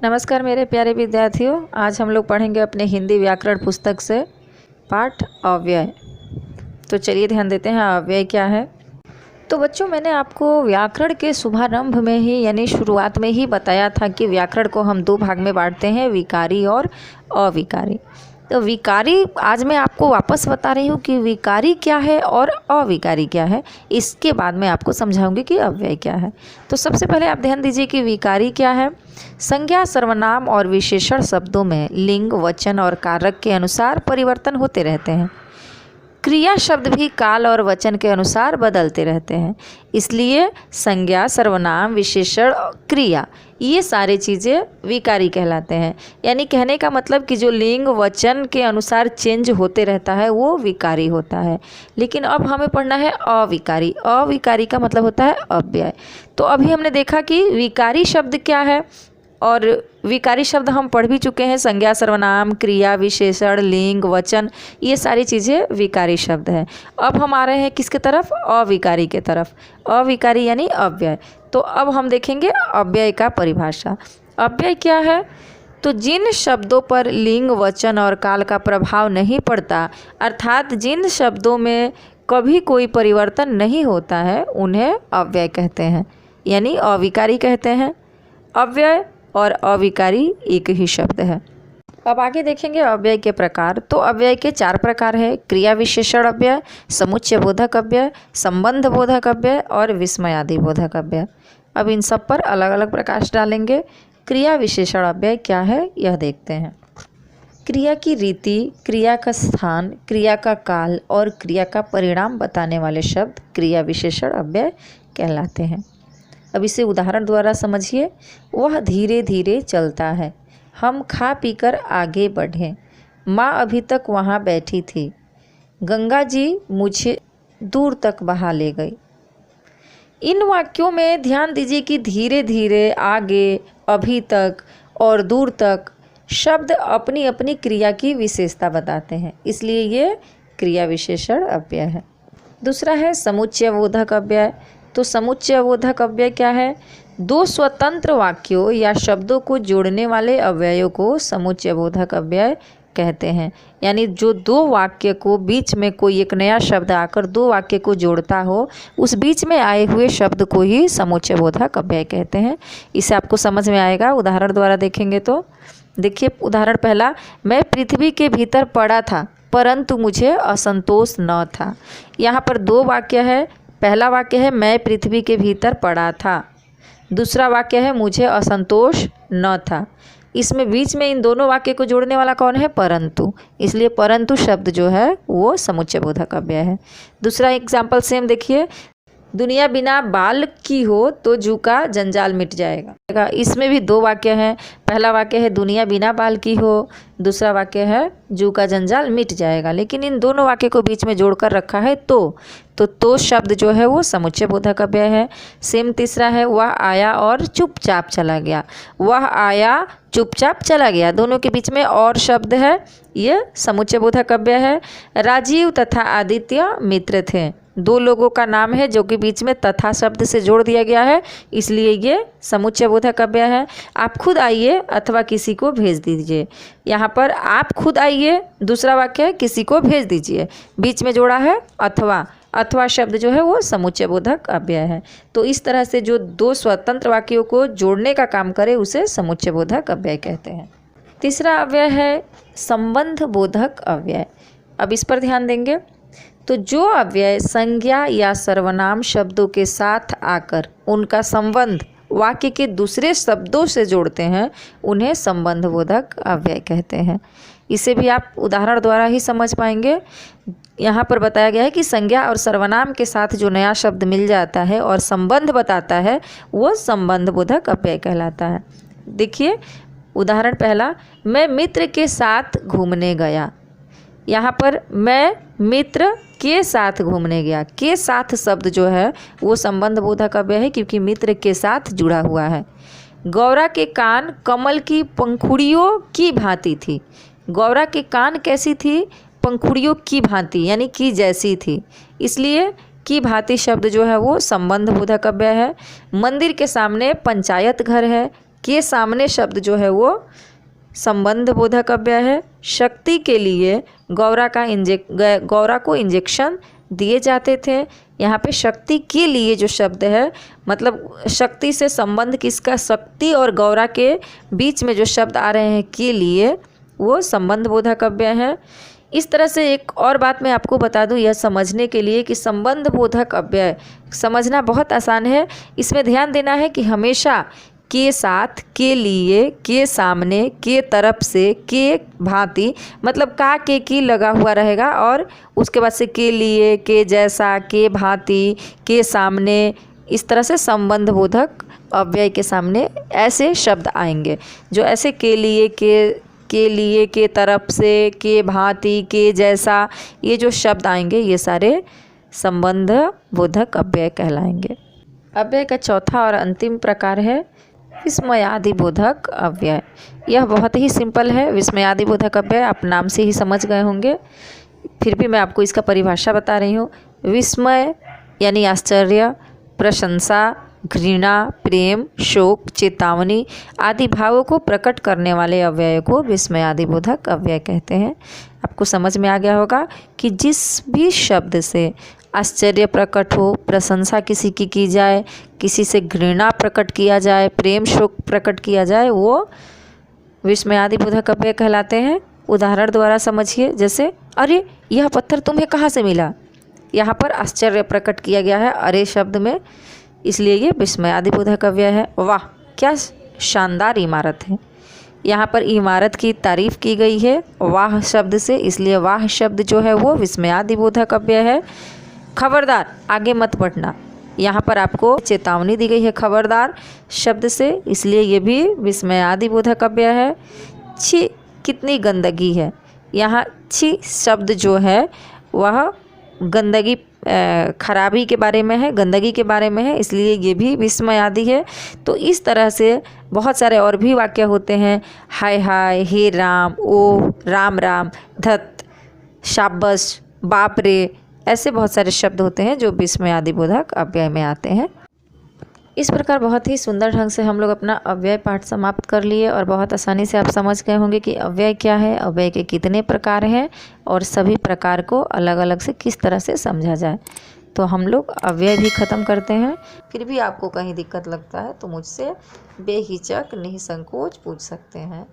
नमस्कार मेरे प्यारे विद्यार्थियों। आज हम लोग पढ़ेंगे अपने हिंदी व्याकरण पुस्तक से पाठ अव्यय। तो चलिए ध्यान देते हैं अव्यय क्या है। तो बच्चों, मैंने आपको व्याकरण के शुभारंभ में ही यानी शुरुआत में ही बताया था कि व्याकरण को हम दो भाग में बांटते हैं, विकारी और अविकारी। तो विकारी आज मैं आपको वापस बता रही हूँ कि विकारी क्या है और अविकारी क्या है। इसके बाद मैं आपको समझाऊंगी कि अव्यय क्या है। तो सबसे पहले आप ध्यान दीजिए कि विकारी क्या है। संज्ञा, सर्वनाम और विशेषण शब्दों में लिंग, वचन और कारक के अनुसार परिवर्तन होते रहते हैं। क्रिया शब्द भी काल और वचन के अनुसार बदलते रहते हैं। इसलिए संज्ञा, सर्वनाम, विशेषण, क्रिया ये सारी चीज़ें विकारी कहलाते हैं। यानी कहने का मतलब कि जो लिंग, वचन के अनुसार चेंज होते रहता है वो विकारी होता है। लेकिन अब हमें पढ़ना है अविकारी। अविकारी का मतलब होता है अव्यय। तो अभी हमने देखा कि विकारी शब्द क्या है और विकारी शब्द हम पढ़ भी चुके हैं। संज्ञा, सर्वनाम, क्रिया, विशेषण, लिंग, वचन ये सारी चीज़ें विकारी शब्द हैं। अब हम आ रहे हैं किसके तरफ? अविकारी के तरफ। अविकारी यानी अव्यय। तो अब हम देखेंगे अव्यय का परिभाषा। अव्यय क्या है? तो जिन शब्दों पर लिंग, वचन और काल का प्रभाव नहीं पड़ता, अर्थात जिन शब्दों में कभी कोई परिवर्तन नहीं होता है, उन्हें अव्यय कहते हैं, यानी अविकारी कहते हैं। अव्यय और अविकारी एक ही शब्द है। अब आगे देखेंगे अव्यय के प्रकार। तो अव्यय के 4 प्रकार है: क्रिया विशेषण अव्यय, समुच्चय बोधक अव्यय, संबंध बोधक अव्यय और विस्मयादि बोधक अव्यय। अब इन सब पर अलग अलग प्रकाश डालेंगे। क्रिया विशेषण अव्यय क्या है यह देखते हैं। क्रिया की रीति, क्रिया का स्थान, क्रिया का काल और क्रिया का परिणाम बताने वाले शब्द क्रिया विशेषण अव्यय कहलाते हैं। अब इसे उदाहरण द्वारा समझिए। वह धीरे धीरे चलता है, हम खा पीकर आगे बढ़े, माँ अभी तक वहाँ बैठी थी, गंगा जी मुझे दूर तक बहा ले गई। इन वाक्यों में ध्यान दीजिए कि धीरे धीरे, आगे, अभी तक और दूर तक शब्द अपनी अपनी क्रिया की विशेषता बताते हैं, इसलिए ये क्रिया विशेषण अव्यय है। दूसरा है समुच्चय बोधक अव्यय। तो समुच्चय बोधक अव्यय क्या है? दो स्वतंत्र वाक्यों या शब्दों को जोड़ने वाले अव्ययों को समुच्चय बोधक अव्यय कहते हैं। यानी जो दो वाक्य को बीच में कोई एक नया शब्द आकर दो वाक्य को जोड़ता हो, उस बीच में आए हुए शब्द को ही समुच्चय बोधक अव्यय कहते हैं। इसे आपको समझ में आएगा उदाहरण द्वारा देखेंगे तो। देखिए उदाहरण पहला, मैं पृथ्वी के भीतर पड़ा था परंतु मुझे असंतोष न था। यहाँ पर दो वाक्य है। पहला वाक्य है मैं पृथ्वी के भीतर पड़ा था, दूसरा वाक्य है मुझे असंतोष न था। इसमें बीच में इन दोनों वाक्य को जोड़ने वाला कौन है? परंतु। इसलिए परंतु शब्द जो है वो समुच्चय बोधक अव्यय है। दूसरा एग्जाम्पल सेम देखिए, दुनिया बिना बाल की हो तो जू का जंजाल मिट जाएगा। इसमें भी दो वाक्य हैं। पहला वाक्य है दुनिया बिना बाल की हो, दूसरा वाक्य है जू का जंजाल मिट जाएगा। लेकिन इन दोनों वाक्य को बीच में जोड़कर रखा है तो शब्द जो है वो समुच्चय बोधक अव्यय है। सेम तीसरा है वह आया और चुपचाप चला गया। वह आया, चुपचाप चला गया, दोनों के बीच में और शब्द है, ये समुच्चय बोधक अव्यय है। राजीव तथा आदित्य मित्र थे। दो लोगों का नाम है जो कि बीच में तथा शब्द से जोड़ दिया गया है, इसलिए ये समुच्चय बोधक अव्यय है। आप खुद आइए अथवा किसी को भेज दीजिए। यहाँ पर आप खुद आइए, दूसरा वाक्य है किसी को भेज दीजिए, बीच में जोड़ा है अथवा। अथवा शब्द जो है वो समुच्चय बोधक अव्यय है। तो इस तरह से जो दो स्वतंत्र वाक्यों को जोड़ने का काम करे उसे समुच्चय बोधक अव्यय कहते हैं। तीसरा अव्यय है संबंध बोधक अव्यय। अब इस पर ध्यान देंगे। तो जो अव्यय संज्ञा या सर्वनाम शब्दों के साथ आकर उनका संबंध वाक्य के दूसरे शब्दों से जोड़ते हैं, उन्हें संबंध बोधक अव्यय कहते हैं। इसे भी आप उदाहरण द्वारा ही समझ पाएंगे। यहाँ पर बताया गया है कि संज्ञा और सर्वनाम के साथ जो नया शब्द मिल जाता है और संबंध बताता है वो संबंध बोधक अव्यय कहलाता है। देखिए उदाहरण पहला, मैं मित्र के साथ घूमने गया। यहाँ पर मैं मित्र के साथ घूमने गया, के साथ शब्द जो है वो संबंध बोधक अव्यय है क्योंकि मित्र के साथ जुड़ा हुआ है। गौरा के कान कमल की पंखुड़ियों की भांति थी। गौरा के कान कैसी थी? पंखुड़ियों की भांति यानी की जैसी थी, इसलिए की भांति शब्द जो है वो संबंध बोधक अव्यय है। मंदिर के सामने पंचायत घर है, के सामने शब्द जो है वो संबंध बोधक अव्यय है। शक्ति के लिए गौरा को इंजेक्शन दिए जाते थे। यहाँ पे शक्ति के लिए जो शब्द है मतलब शक्ति से संबंध किसका, शक्ति और गौरा के बीच में जो शब्द आ रहे हैं के लिए, वो संबंध बोधक अव्यय है। इस तरह से एक और बात मैं आपको बता दूं यह समझने के लिए कि संबंध बोधक अव्यय समझना बहुत आसान है। इसमें ध्यान देना है कि हमेशा के साथ, के लिए, के सामने, के तरफ से, के भांति मतलब का के की लगा हुआ रहेगा और उसके बाद से के लिए, के जैसा, के भांति, के सामने, इस तरह से संबंध बोधक अव्यय के सामने ऐसे शब्द आएंगे। जो ऐसे के लिए, के तरफ से, के भांति, के जैसा, ये जो शब्द आएंगे ये सारे संबंध बोधक अव्यय कहलाएंगे। अव्यय का चौथा और अंतिम प्रकार है विस्मयादि बोधक अव्यय। यह बहुत ही सिंपल है। विस्मयादि बोधक अव्यय आप नाम से ही समझ गए होंगे, फिर भी मैं आपको इसका परिभाषा बता रही हूँ। विस्मय यानी आश्चर्य, प्रशंसा, घृणा, प्रेम, शोक, चेतावनी आदि भावों को प्रकट करने वाले अव्यय को विस्मयादि बोधक अव्यय कहते हैं। आपको समझ में आ गया होगा कि जिस भी शब्द से आश्चर्य प्रकट हो, प्रशंसा किसी की जाए, किसी से घृणा प्रकट किया जाए, प्रेम शोक प्रकट किया जाए, वो विस्मयादि बोधक अव्यय कहलाते हैं। उदाहरण द्वारा समझिए, जैसे अरे यह पत्थर तुम्हें कहाँ से मिला। यहाँ पर आश्चर्य प्रकट किया गया है अरे शब्द में, इसलिए ये विस्मयादि बोधक अव्यय है। वाह क्या शानदार इमारत है। यहाँ पर इमारत की तारीफ की गई है वाह शब्द से, इसलिए वाह शब्द जो है वो विस्मयादि बोधक अव्यय है। खबरदार आगे मत बढ़ना, यहाँ पर आपको चेतावनी दी गई है खबरदार शब्द से, इसलिए ये भी विस्मयादि बोधक अव्यय है। छी कितनी गंदगी है, यहाँ छी शब्द जो है वह गंदगी खराबी के बारे में है, गंदगी के बारे में है, इसलिए ये भी विस्मयादि है। तो इस तरह से बहुत सारे और भी वाक्य होते हैं। हाय हाय, हे राम, ओ राम राम, धत, शाबाश, बाप रे, ऐसे बहुत सारे शब्द होते हैं जो विस्मयादि बोधक अव्यय में आते हैं। इस प्रकार बहुत ही सुंदर ढंग से हम लोग अपना अव्यय पाठ समाप्त कर लिए और बहुत आसानी से आप समझ गए होंगे कि अव्यय क्या है, अव्यय के कितने प्रकार हैं और सभी प्रकार को अलग अलग से किस तरह से समझा जाए। तो हम लोग अव्यय भी ख़त्म करते हैं। फिर भी आपको कहीं दिक्कत लगता है तो मुझसे बेहिचक निसंकोच पूछ सकते हैं।